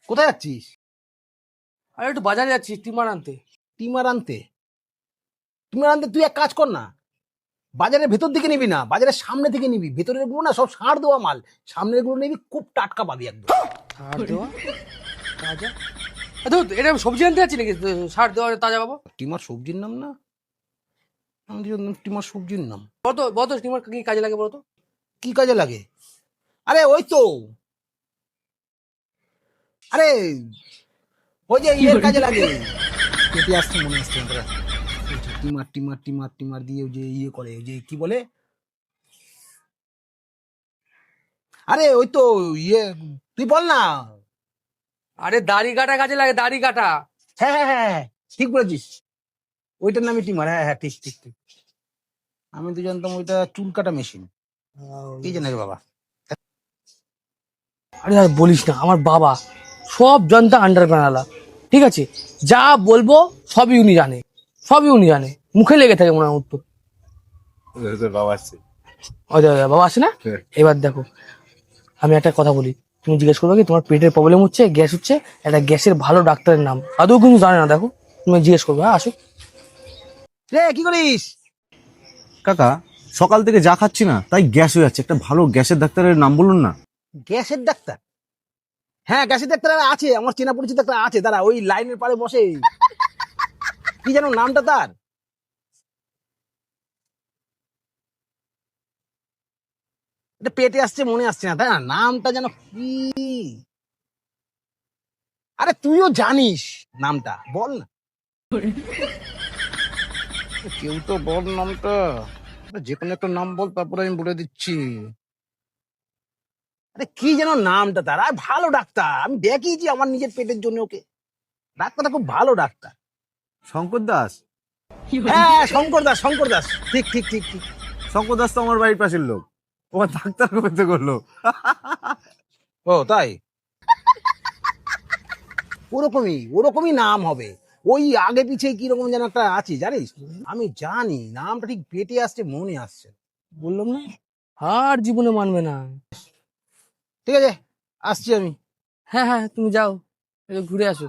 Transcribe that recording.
কোথায় যাচ্ছিস? আরে একটু বাজারে যাচ্ছি টিমার আনতে। টিমার আনতে? টিমার আনতে তুই এক কাজ কর না, বাজারের ভেতর দিকে নিবি না, বাজারের সামনে থেকে নিবি। ভেতরের গুলো না সব সার দেওয়া মাল, সামনের গুলো নিবি, খুব টাটকা পাবি একদম। সার দেওয়া তাজা? এটা সবজি আনতে যাচ্ছি নাকি সার দেওয়া তাজা পাবো? টিমার সবজির নাম না? আমাদের জন্য টিমার সবজির নাম। বলতো টিমার কি কাজে লাগে বলতো? কি কাজে লাগে? আরে ওই তো, আরে ওই যে ইয়ের কাজে লাগে। কেটে আসছে, মনে আসছে আমার। ওই যে টিমার টিমার টিমার টিমার দিয়ে ওই যে ইয়ে করে, ওই যে কি বলে, আরে ওই তো ইয়ে, তুই বল না। আরে দাড়ি কাটা কাজে লাগে, দাড়ি কাটা। হ্যাঁ হ্যাঁ হ্যাঁ হ্যাঁ, ঠিক বলেছিস, ওইটার নামই টিমার। হ্যাঁ হ্যাঁ, ঠিক ঠিক ঠিক। আমি তো জানতাম ওইটা চুল কাটা মেশিন। কি জানে রে বাবা। আরে আর বলিস না, আমার বাবা সব জানতা আন্ডারপ্যানালা। ঠিক আছে, যা বলবো সবই উনি জানে, সবই উনি জানে, মুখে লেগে থাকে মনে হয় উত্তর। বাবা আসছে। বাবা আসে না? এবার দেখো, আমি একটা কথা বলি, তুমি জিজ্ঞেস করবে কি তোমার পেটের প্রবলেম হচ্ছে, গ্যাস হচ্ছে, একটা গ্যাসের ভালো ডাক্তারের নাম আদৌ কিন্তু জানে না। দেখো, তুমি জিজ্ঞেস করবে। হ্যাঁ আসো। রে কি করিস? কাকা, সকাল থেকে যা খাচ্ছি না তাই গ্যাস হয়ে যাচ্ছে, একটা ভালো গ্যাসের ডাক্তারের নাম বলুন না। গ্যাসের ডাক্তার? হ্যাঁ, গ্যাসের ডাক্তার আছে, আমার চেনা পরিচিত ডাক্তার আছে, দাঁড়া, ওই লাইনের পারে বসে। কি যেন নামটা তার? এটা পেটে আসছে, মনে আসছে না, তাই না? নামটা যেন কি? আরে তুইও জানিস নামটা, বল না। কেউ তো বল নামটা। যে কোনো একটা নাম বল, তারপরে আমি বলে দিচ্ছি। আরে কি যেন নামটা তার? আর ভালো ডাক্তার, আমি দেখিয়েছি আমার নিজের পেটের জন্য ওকে। ডাক্তারটা খুব ভালো ডাক্তার। শঙ্কর দাস। হ্যাঁ, শঙ্কর দাস, শঙ্কর দাস, ঠিক ঠিক ঠিক ঠিক। শঙ্কর দাস তো আমার বাড়ির পাশের লোক, ও ডাক্তার করতে করলো। ও তাই? ওরকমই ওরকমই নাম হবে। ওই আগে পিছে কিরকম যেন একটা আছে, জানিস? আমি জানি নামটা ঠিক পেটে আসছে, মনে আসছে। বললাম না, আর জীবনে মানবে না। ঠিক আছে, আসছি আমি। হ্যাঁ হ্যাঁ, তুমি যাও, একটু ঘুরে আসো।